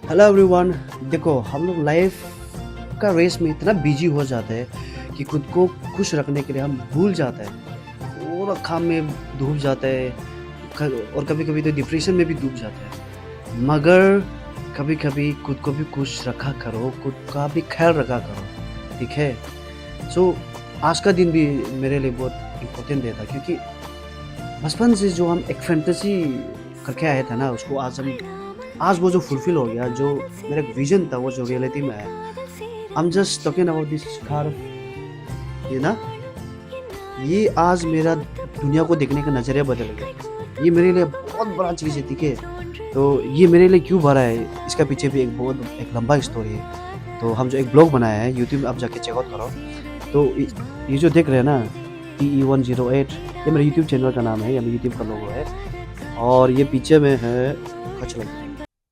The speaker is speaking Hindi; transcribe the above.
Hello everyone. देखो हम लोग लाइफ का रेस में इतना बिजी हो जाते हैं कि खुद को खुश रखने के लिए हम भूल जाते हैं, पूरा काम में डूब जाते हैं। और कभी कभी तो डिप्रेशन में भी डूब जाते हैं। मगर कभी कभी खुद को भी खुश रखा करो, खुद का भी ख्याल रखा करो, ठीक है। सो आज का दिन भी मेरे लिए बहुत इम्पोर्टेंट डे था, क्योंकि बचपन से जो हम एक फैंटेसी करके आए थे ना, उसको आज वो जो फुलफिल हो गया, जो मेरा एक विजन था वो जो रियलिटी में है। I am just talking about this car, ये ना, ये आज मेरा दुनिया को देखने का नज़रिया बदल गया। ये मेरे लिए बहुत बड़ा चीज़ है, ठीक है। तो ये मेरे लिए क्यों बड़ा है, इसका पीछे भी एक लंबा स्टोरी है। तो हम जो एक ब्लॉग बनाया है यूट्यूब में, आप जाके चेकआउट करो। तो ये जो देख रहे हैं ना, TE108, ये मेरे यूट्यूब चैनल का नाम है, या मेरे यूट्यूब का लोगो है। और ये पीछे में है कचरा।